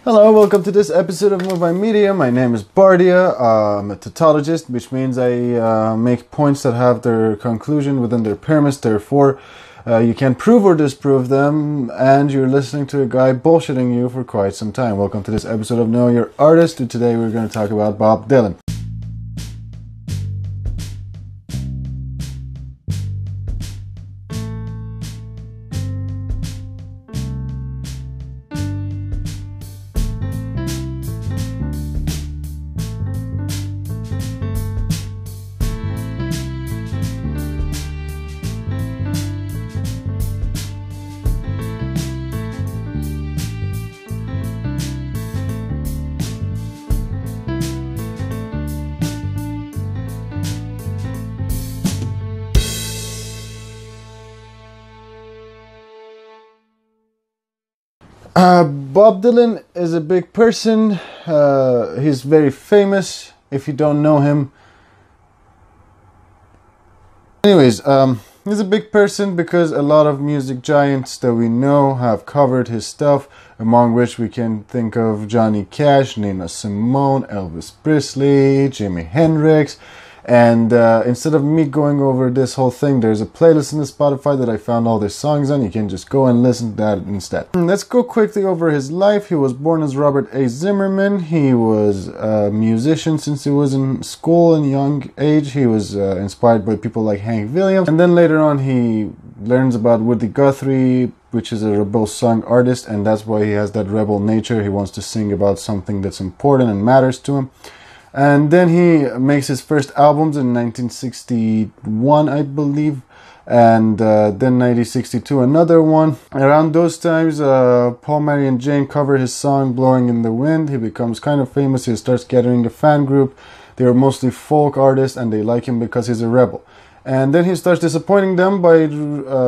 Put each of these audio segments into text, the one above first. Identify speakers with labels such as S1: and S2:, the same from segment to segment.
S1: Hello, welcome to this episode of Move by Media. My name is Bardia. I'm a tautologist, which means I make points that have their conclusion within their premise. Therefore, you can prove or disprove them, and you're listening to a guy bullshitting you for quite some time. Welcome to this episode of Know Your Artist, and today we're going to talk about Bob Dylan. Bob Dylan is a big person. He's very famous if you don't know him. Anyways, he's a big person because a lot of music giants that we know have covered his stuff, among which we can think of Johnny Cash, Nina Simone, Elvis Presley, Jimi Hendrix. And instead of me going over this whole thing, there's a playlist in the Spotify that I found all these songs on. You can just go and listen to that instead. Let's go quickly over his life. He was born as Robert A. Zimmerman. He was a musician since he was in school in a young age. He was inspired by people like Hank Williams. And then later on he learns about Woody Guthrie, which is a rebel song artist. And that's why he has that rebel nature. He wants to sing about something that's important and matters to him. And then he makes his first albums in 1961, I believe, and then 1962 another one. Around those times, Paul, Mary and Jane cover his song Blowing in the Wind. He becomes kind of famous. He starts gathering a fan group. They are mostly folk artists and they like him because he's a rebel. And then he starts disappointing them by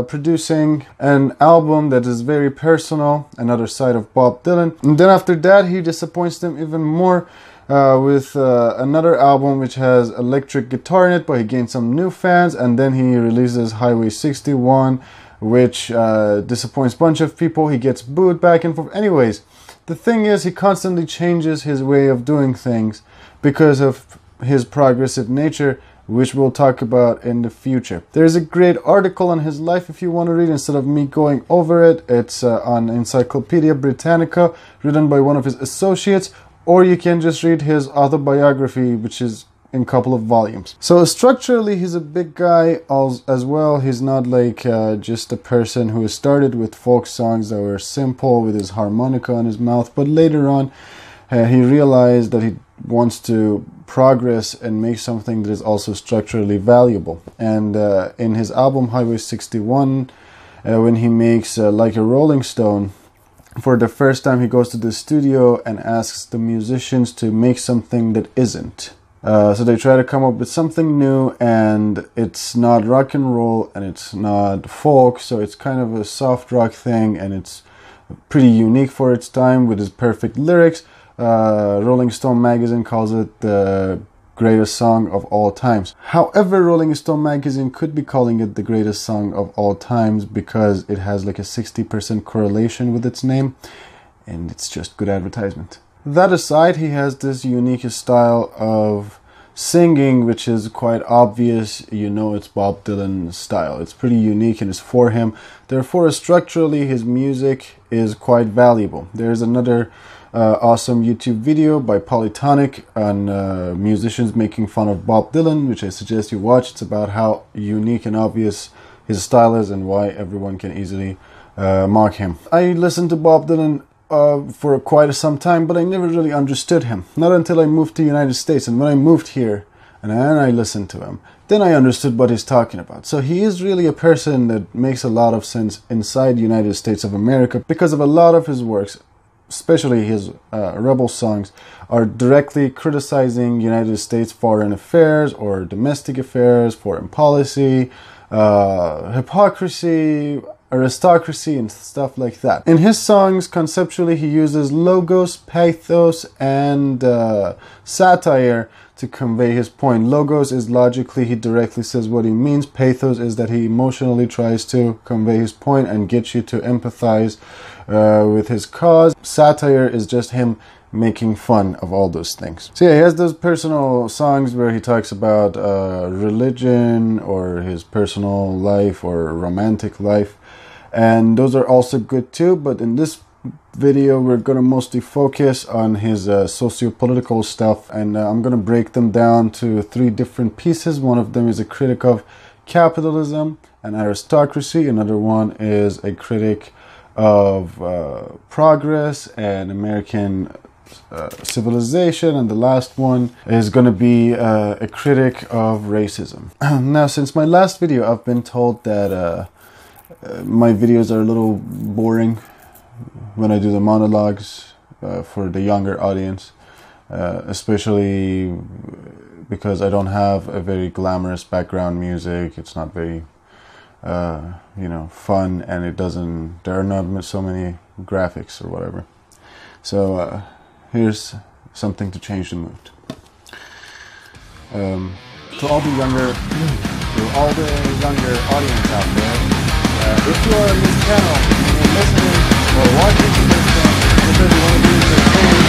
S1: producing an album that is very personal, another side of Bob Dylan. And then after that, he disappoints them even more with another album which has electric guitar in it, but he gained some new fans. And then he releases Highway 61, which disappoints a bunch of people. He gets booed back and forth. Anyways, the thing is, he constantly changes his way of doing things because of his progressive nature, which we'll talk about in the future. There's a great article on his life if you want to read instead of me going over it. It's on Encyclopedia Britannica, written by one of his associates, or you can just read his autobiography, which is in a couple of volumes. So structurally, he's a big guy as well. He's not like just a person who started with folk songs that were simple with his harmonica on his mouth, but later on he realized that he wants to progress and make something that is also structurally valuable. And in his album Highway 61, when he makes Like a Rolling Stone, for the first time he goes to the studio and asks the musicians to make something that isn't. So they try to come up with something new, and it's not rock and roll and it's not folk, so it's kind of a soft rock thing, and it's pretty unique for its time with his perfect lyrics. Rolling Stone magazine calls it the greatest song of all times. However, Rolling Stone magazine could be calling it the greatest song of all times because it has like a 60% correlation with its name, and it's just good advertisement. That aside, he has this unique style of singing, which is quite obvious. You know, it's Bob Dylan's style. It's pretty unique and it's for him. Therefore, structurally, his music is quite valuable. There's another awesome YouTube video by Polytonic on musicians making fun of Bob Dylan, which I suggest you watch. It's about how unique and obvious his style is and why everyone can easily mock him. I listened to Bob Dylan for quite some time, but I never really understood him. Not until I moved to the United States, and when I moved here and then I listened to him, then I understood what he's talking about. So he is really a person that makes a lot of sense inside the United States of America because of a lot of his works, especially his rebel songs, are directly criticizing United States foreign affairs or domestic affairs, foreign policy, hypocrisy, aristocracy and stuff like that. In his songs, conceptually, he uses logos, pathos, and satire to convey his point. Logos is logically, he directly says what he means. Pathos is that he emotionally tries to convey his point and get you to empathize with his cause. Satire is just him making fun of all those things. So yeah, he has those personal songs where he talks about religion or his personal life or romantic life, and those are also good too. But in this video we're going to mostly focus on his socio-political stuff, and I'm going to break them down to 3 different pieces. One of them is a critic of capitalism and aristocracy. Another one is a critic of progress and American civilization, and the last one is going to be a critic of racism. Now, since my last video, I've been told that my videos are a little boring when I do the monologues for the younger audience, especially because I don't have a very glamorous background music. It's not very you know, fun, and there are not so many graphics or whatever. So here's something to change the mood. To all the younger audience out there, if you are on this channel and you're listening or watching this because you want to be entertained,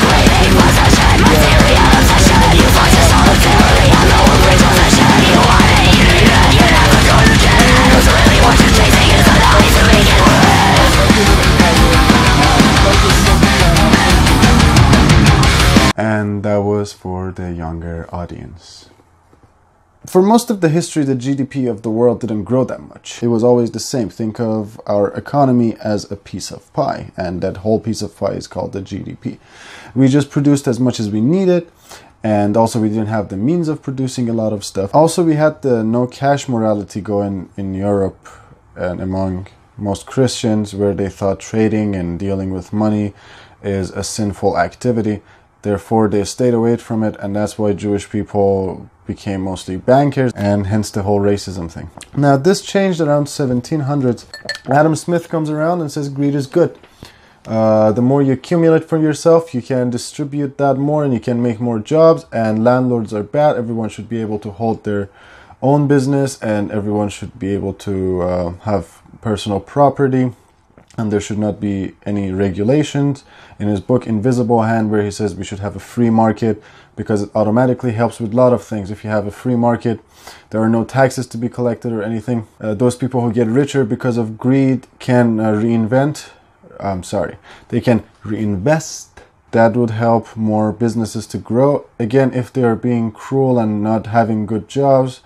S1: great possession, material obsession, you focus solitarily on the rich possession, you want it, you need it, you're never going to get it, because really what you're chasing is the lies to begin with. And that was for the younger audience. For most of the history, the GDP of the world didn't grow that much. It was always the same. Think of our economy as a piece of pie, and that whole piece of pie is called the GDP. We just produced as much as we needed, and also we didn't have the means of producing a lot of stuff. Also, we had the no cash morality going in Europe and among most Christians, where they thought trading and dealing with money is a sinful activity. Therefore, they stayed away from it, and that's why Jewish people became mostly bankers, and hence the whole racism thing. Now, this changed around 1700s. Adam Smith comes around and says greed is good. The more you accumulate for yourself, you can distribute that more, and you can make more jobs, and landlords are bad. Everyone should be able to hold their own business, and everyone should be able to have personal property, and there should not be any regulations. In his book Invisible Hand, where he says we should have a free market because it automatically helps with a lot of things. If you have a free market, there are no taxes to be collected or anything. Those people who get richer because of greed can they can reinvest. That would help more businesses to grow. Again, if they are being cruel and not having good jobs,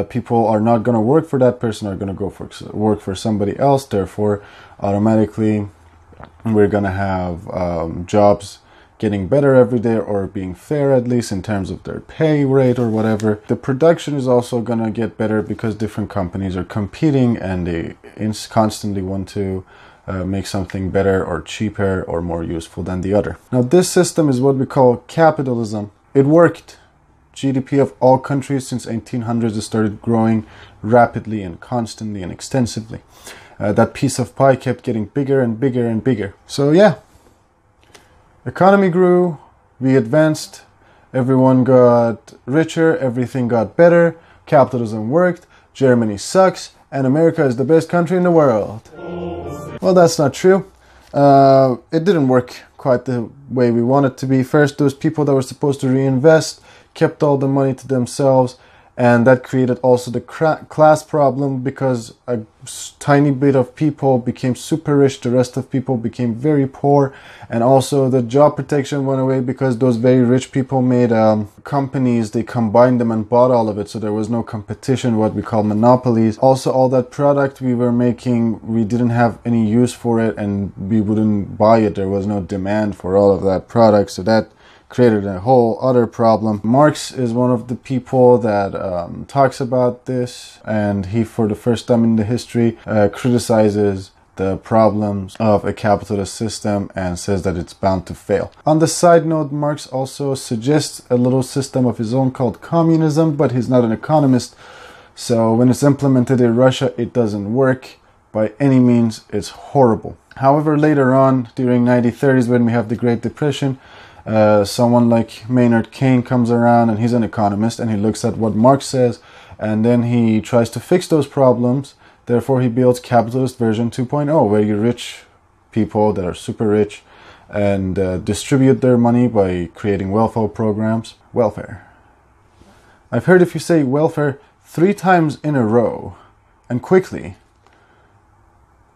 S1: people are not going to work for that person, are going to go work for somebody else. Therefore, automatically, we're going to have jobs getting better every day, or being fair at least in terms of their pay rate or whatever. The production is also going to get better because different companies are competing, and they constantly want to make something better or cheaper or more useful than the other. Now, this system is what we call capitalism. It worked. GDP of all countries since 1800s has started growing rapidly and constantly and extensively. That piece of pie kept getting bigger and bigger and bigger. So yeah, economy grew, we advanced, everyone got richer, everything got better, capitalism worked, Germany sucks, and America is the best country in the world. Well, that's not true. It didn't work quite the way we want it to be. First, those people that were supposed to reinvest kept all the money to themselves, and that created also the class problem, because a tiny bit of people became super rich, the rest of people became very poor, and also the job protection went away because those very rich people made companies, they combined them and bought all of it, so there was no competition, what we call monopolies. Also, all that product we were making, we didn't have any use for it, and we wouldn't buy it. There was no demand for all of that product, so that created a whole other problem. Marx is one of the people that talks about this, and he, for the first time in the history, criticizes the problems of a capitalist system and says that it's bound to fail. On the side note, Marx also suggests a little system of his own called communism, but he's not an economist, so when it's implemented in Russia, it doesn't work. by any means. It's horrible. However, later on, during 1930s, when we have the Great Depression, someone like Maynard Keynes comes around, and he's an economist, and he looks at what Marx says, and then he tries to fix those problems. Therefore, he builds capitalist version 2.0, where you rich people that are super rich and distribute their money by creating welfare programs. Welfare. I've heard if you say welfare 3 times in a row and quickly,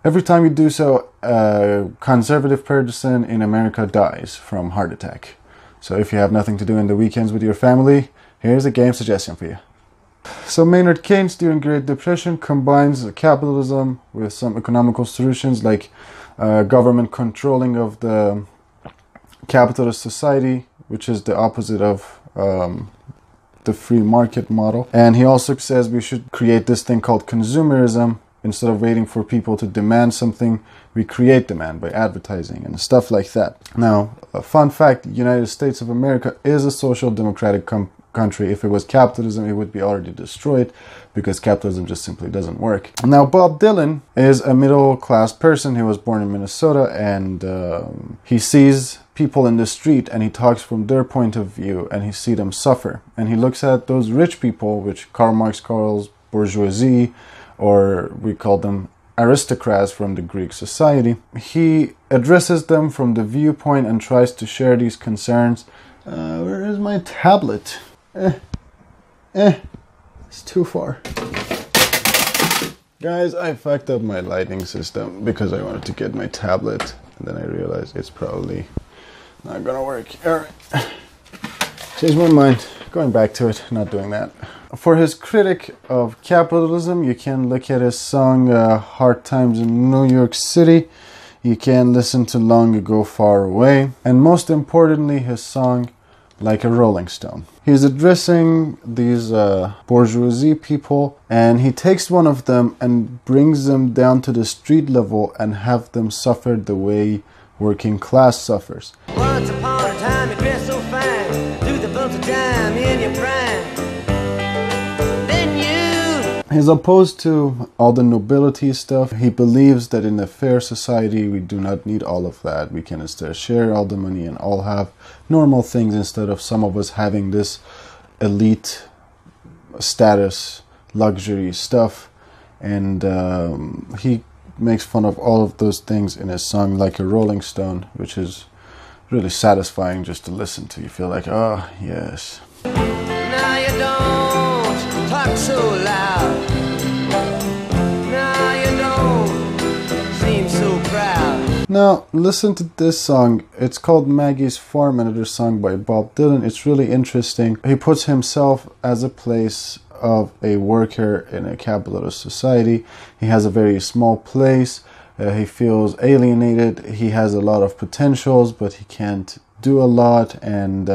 S1: every time you do so, a conservative person in America dies from heart attack. So if you have nothing to do in the weekends with your family, here's a game suggestion for you. So Maynard Keynes during Great Depression combines capitalism with some economical solutions like government controlling of the capitalist society, which is the opposite of the free market model. And he also says we should create this thing called consumerism. Instead of waiting for people to demand something, we create demand by advertising and stuff like that. Now, a fun fact, the United States of America is a social democratic country. If it was capitalism, it would be already destroyed, because capitalism just simply doesn't work. Now, Bob Dylan is a middle-class person. He was born in Minnesota, and he sees people in the street, and he talks from their point of view, and he sees them suffer. And he looks at those rich people, which Karl Marx calls bourgeoisie, or we call them aristocrats from the Greek society. He addresses them from the viewpoint and tries to share these concerns. Where is my tablet? It's too far. Guys, I fucked up my lighting system because I wanted to get my tablet, and then I realized it's probably not gonna work. Alright. Changed my mind. Going back to it, not doing that. For his critic of capitalism, you can look at his song Hard Times in New York City. You can listen to Long Ago Far Away. And most importantly, his song Like a Rolling Stone. He's addressing these bourgeoisie people, and he takes one of them and brings them down to the street level and have them suffer the way working class suffers.
S2: Once upon a time you dressed so fine, through the bumps of time in your prime.
S1: He's opposed to all the nobility stuff. He believes that in a fair society we do not need all of that. We can instead share all the money and all have normal things instead of some of us having this elite status, luxury stuff. And he makes fun of all of those things in his song Like a Rolling Stone, which is really satisfying just to listen to. You feel like, oh, yes.
S2: Now you don't talk so loud. Now you don't seem so proud.
S1: Now, listen to this song. It's called Maggie's Farm, another song by Bob Dylan. It's really interesting. He puts himself as a place of a worker in a capitalist society. He has a very small place. He feels alienated. He has a lot of potentials, but he can't do a lot, and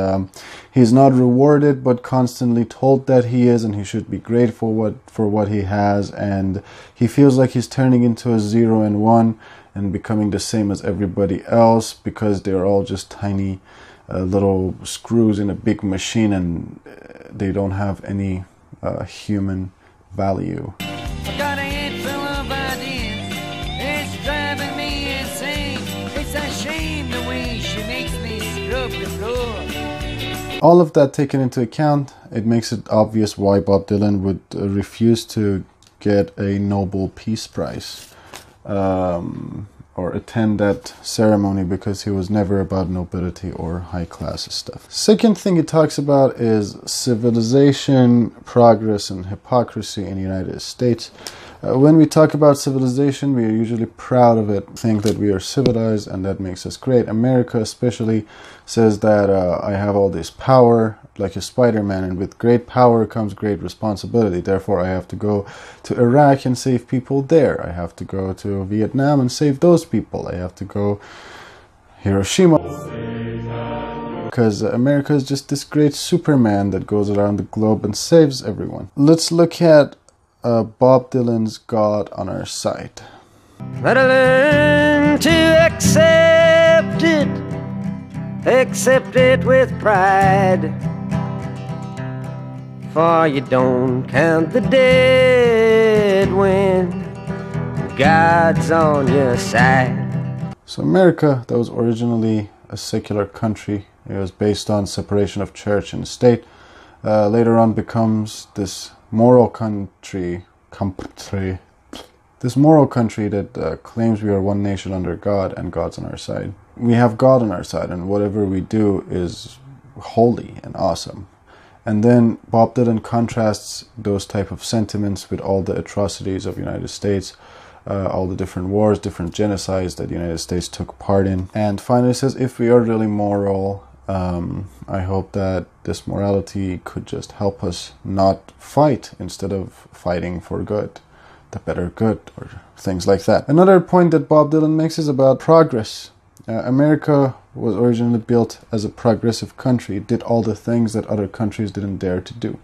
S1: he's not rewarded but constantly told that he is, and he should be grateful for what he has, and he feels like he's turning into a 0 and 1 and becoming the same as everybody else because they're all just tiny little screws in a big machine, and they don't have any human value.
S2: I got a head full of ideas. It's driving me insane. It's a shame the way she makes me scrub the floor.
S1: All of that taken into account, it makes it obvious why Bob Dylan would refuse to get a Nobel Peace Prize or attend that ceremony, because he was never about nobility or high class stuff. Second thing he talks about is civilization, progress, and hypocrisy in the United States. When we talk about civilization, we are usually proud of it, think that we are civilized, and that makes us great. America especially says that I have all this power, like a Spider-Man, and with great power comes great responsibility. Therefore, I have to go to Iraq and save people there. I have to go to Vietnam and save those people. I have to go Hiroshima. Because America is just this great Superman that goes around the globe and saves everyone. Let's look at Bob Dylan's God on Our Side.
S2: But I learned to accept it with pride. For you don't count the dead when God's on your side.
S1: So America, that was originally a secular country. It was based on separation of church and state. Later on becomes this moral country that claims we are one nation under God and God's on our side. We have God on our side, and whatever we do is holy and awesome. And then Bob Dylan contrasts those type of sentiments with all the atrocities of the United States, all the different wars, different genocides that the United States took part in. And finally says, if we are really moral, I hope that this morality could just help us not fight instead of fighting for good, the better good, or things like that. Another point that Bob Dylan makes is about progress. America was originally built as a progressive country. It did all the things that other countries didn't dare to do.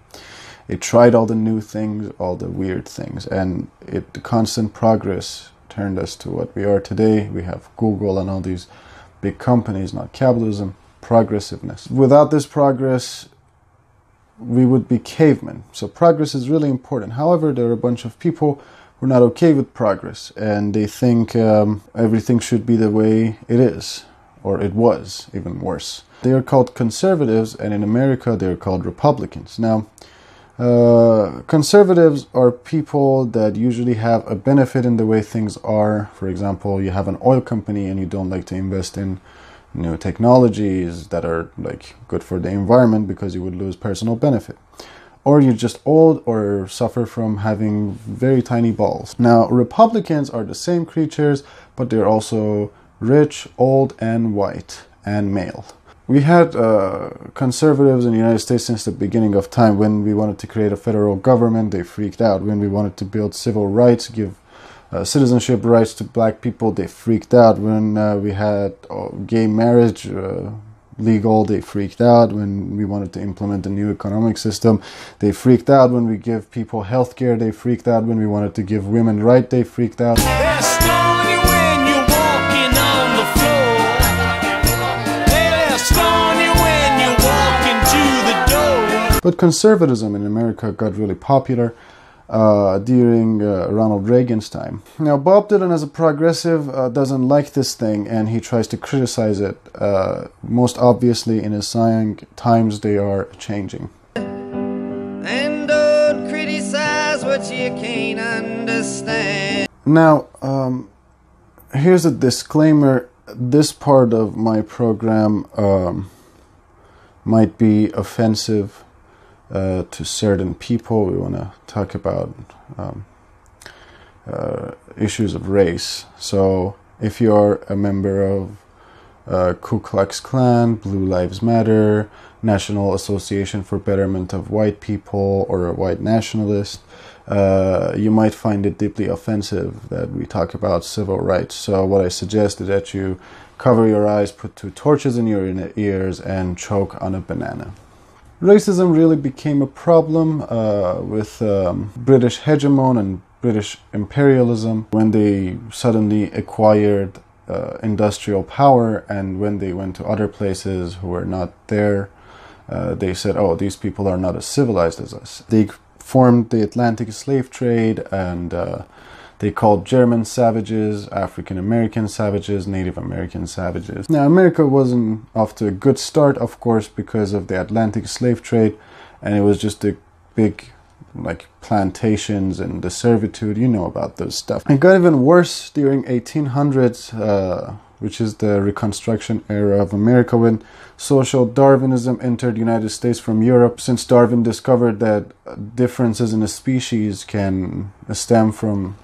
S1: It tried all the new things, all the weird things, and the constant progress turned us to what we are today. We have Google and all these big companies, not capitalism, progressiveness. Without this progress, we would be cavemen. So progress is really important. However, there are a bunch of people who are not okay with progress, and they think everything should be the way it is, or it was, even worse. They are called conservatives, and in America they are called Republicans. Now, conservatives are people that usually have a benefit in the way things are. For example, you have an oil company and you don't like to invest in new technologies that are like good for the environment because you would lose personal benefit. Or you're just old or suffer from having very tiny balls. Now, Republicans are the same creatures, but they're also rich, old, and white, and male. We had conservatives in the United States since the beginning of time. When we wanted to create a federal government, they freaked out. When we wanted to build civil rights, give citizenship rights to black people, they freaked out. When we had gay marriage legal, they freaked out. When we wanted to implement a new economic system, they freaked out. When we give people health care, they freaked out. When we wanted to give women rights, they freaked out. But conservatism in America got really popular during Ronald Reagan's time. Now, Bob Dylan, as a progressive, doesn't like this thing, and he tries to criticize it. Most obviously, in his song, "Times They Are Changing."
S2: And don't criticize what you can't understand.
S1: Now, here's a disclaimer. This part of my program might be offensive to certain people. We want to talk about issues of race. So if you are a member of Ku Klux Klan, Blue Lives Matter, National Association for Betterment of White People, or a white nationalist, you might find it deeply offensive that we talk about civil rights. So what I suggest is that you cover your eyes, put 2 torches in your ears, and choke on a banana. Racism really became a problem with British hegemon and British imperialism when they suddenly acquired industrial power, and when they went to other places who were not there, they said, oh, these people are not as civilized as us. They formed the Atlantic slave trade, and they called German savages, African American savages, Native American savages. Now, America wasn't off to a good start, of course, because of the Atlantic slave trade, and it was just a big, like, plantations and the servitude. You know about those stuff. It got even worse during 1800s, which is the Reconstruction era of America, when social Darwinism entered the United States from Europe. Since Darwin discovered that differences in a species can stem from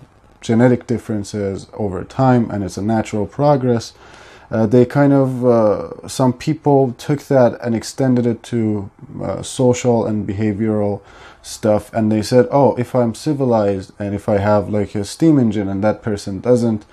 S1: genetic differences over time, and it's a natural progress, they kind of, some people took that and extended it to social and behavioral stuff, and they said, oh, if I'm civilized and if I have like a steam engine and that person doesn't,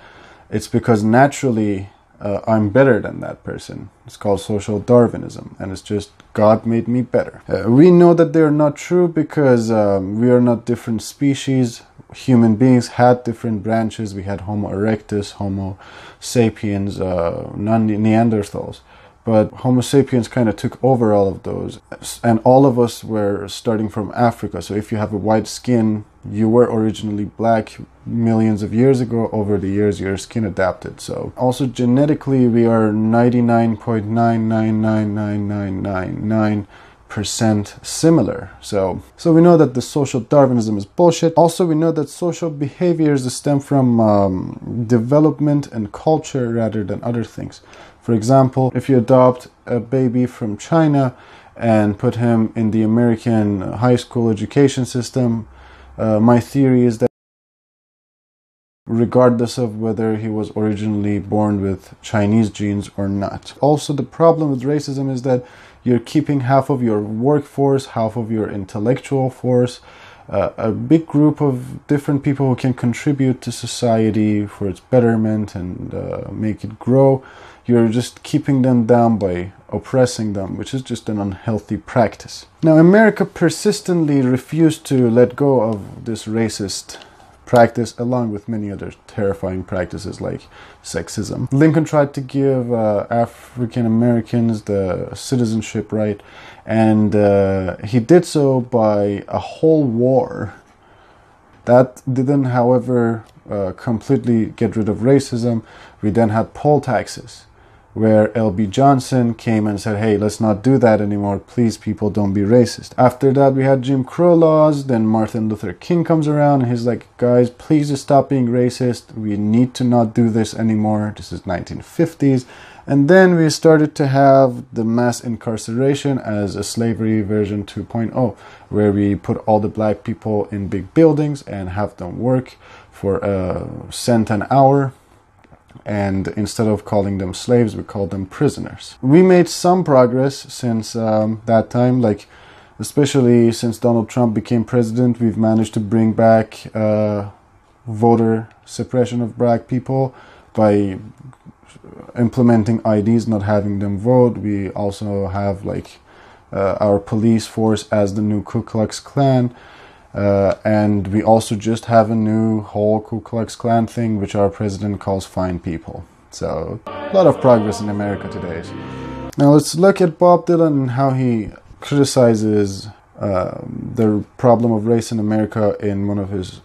S1: it's because naturally I'm better than that person. It's called social Darwinism, and it's just God made me better. We know that they're not true because we are not different species. Human beings had different branches. We had Homo erectus, Homo sapiens, Neanderthals. but Homo sapiens kind of took over all of those, and all of us were starting from Africa. So if you have a white skin, you were originally black millions of years ago. Over the years, your skin adapted. So also genetically, we are 99.9999999% similar. So we know that the social Darwinism is bullshit. Also, we know that social behaviors stem from development and culture rather than other things. For example, if you adopt a baby from China and put him in the American high school education system, my theory is that regardless of whether he was originally born with Chinese genes or not. Also, the problem with racism is that you're keeping half of your workforce, half of your intellectual force, a big group of different people who can contribute to society for its betterment and make it grow. You're just keeping them down by oppressing them, which is just an unhealthy practice. Now, America persistently refused to let go of this racist practice, along with many other terrifying practices like sexism. Lincoln tried to give African Americans the citizenship right, and he did so by a whole war. That didn't, however, completely get rid of racism. We then had poll taxes, where L.B. Johnson came and said, hey, let's not do that anymore. Please, people, don't be racist. After that, we had Jim Crow laws. Then Martin Luther King comes around and he's like, guys, please just stop being racist. We need to not do this anymore. This is 1950s. And then we started to have the mass incarceration as a slavery version 2.0, where we put all the black people in big buildings and have them work for a cent an hour. And instead of calling them slaves, we called them prisoners. We made some progress since that time, like especially since Donald Trump became president. We've managed to bring back voter suppression of black people by implementing IDs, not having them vote. We also have like our police force as the new Ku Klux Klan. And we also just have a new whole Ku Klux Klan thing, which our president calls fine people. So, a lot of progress in America today. Now let's look at Bob Dylan and how he criticizes the problem of race in America in one of his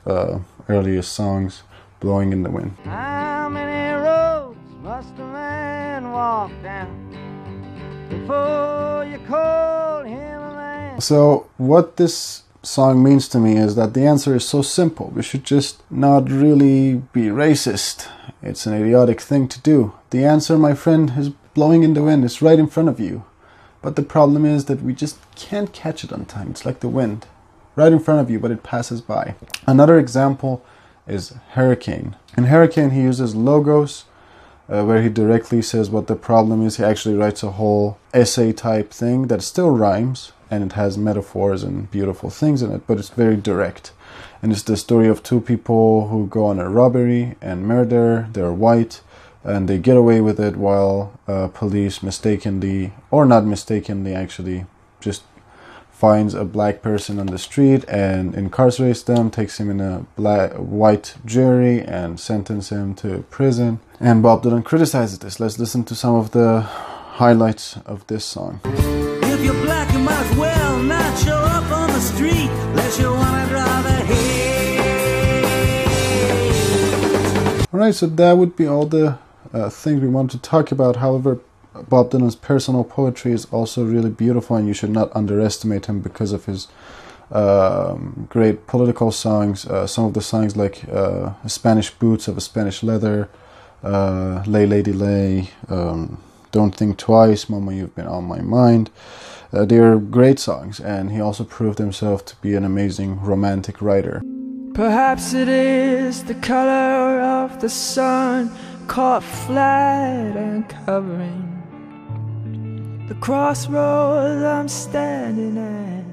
S1: earliest songs, Blowing in the Wind.
S2: How many roads must a man walk down before you call him a man?
S1: So, what this song means to me is that the answer is so simple. We should just not really be racist. It's an idiotic thing to do. The answer, my friend, is blowing in the wind. It's right in front of you. But the problem is that we just can't catch it on time. It's like the wind. Right in front of you, but it passes by. Another example is Hurricane. In Hurricane, he uses logos, where he directly says what the problem is. He actually writes a whole essay type thing that still rhymes, and it has metaphors and beautiful things in it, but it's very direct. And it's the story of two people who go on a robbery and murder. They're white, and they get away with it while police mistakenly, or not mistakenly actually, just finds a black person on the street and incarcerates them, takes him in a white jury and sentence him to prison. And Bob Dylan criticizes this. Let's listen to some of the highlights of this song.
S3: If you're black, you might as well not show up on the street unless you want to drive a hate.
S1: Alright, so that would be all the things we want to talk about. However, Bob Dylan's personal poetry is also really beautiful, and you should not underestimate him because of his great political songs. Some of the songs like Spanish Boots of a Spanish Leather, Lay Lady Lay, Don't Think Twice, Mama You've Been on My Mind. They are great songs, and he also proved himself to be an amazing romantic writer.
S4: Perhaps it is the color of the sun caught flat and covering the crossroads I'm standing at.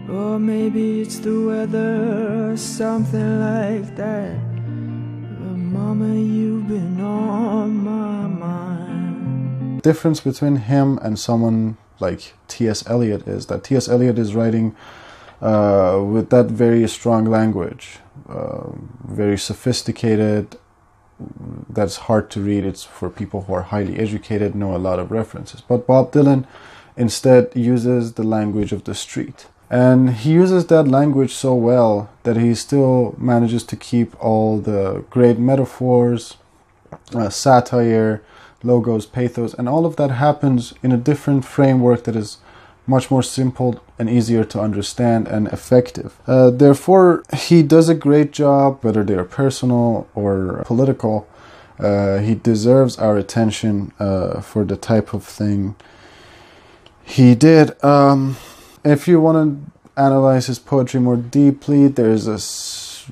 S4: Or maybe it's the weather or something like that. But mama, you've been on my mind.
S1: The difference between him and someone like T.S. Eliot is that T.S. Eliot is writing with that very strong language, very sophisticated, that's hard to read. It's for people who are highly educated, know a lot of references. But Bob Dylan instead uses the language of the street. And he uses that language so well that he still manages to keep all the great metaphors, satire, logos, pathos, and all of that happens in a different framework that is much more simple and easier to understand and effective. Therefore, he does a great job, whether they are personal or political. He deserves our attention for the type of thing he did. If you want to analyze his poetry more deeply, there's a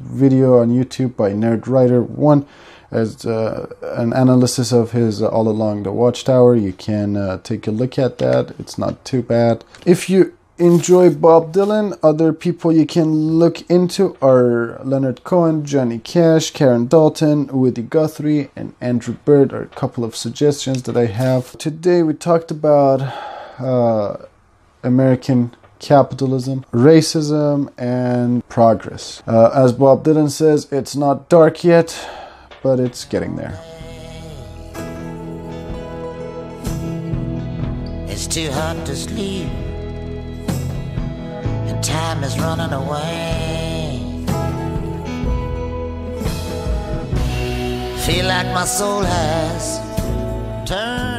S1: video on YouTube by Nerd Writer 1 as an analysis of his All Along the Watchtower. You can take a look at that. It's not too bad. If you enjoy Bob Dylan, other people you can look into are Leonard Cohen, Johnny Cash, Karen Dalton, Woody Guthrie, and Andrew Bird are a couple of suggestions that I have. Today we talked about American capitalism, racism, and progress. As Bob Dylan says, it's not dark yet, but it's getting there.
S5: It's too hot to sleep, and time is running away. Feel like my soul has turned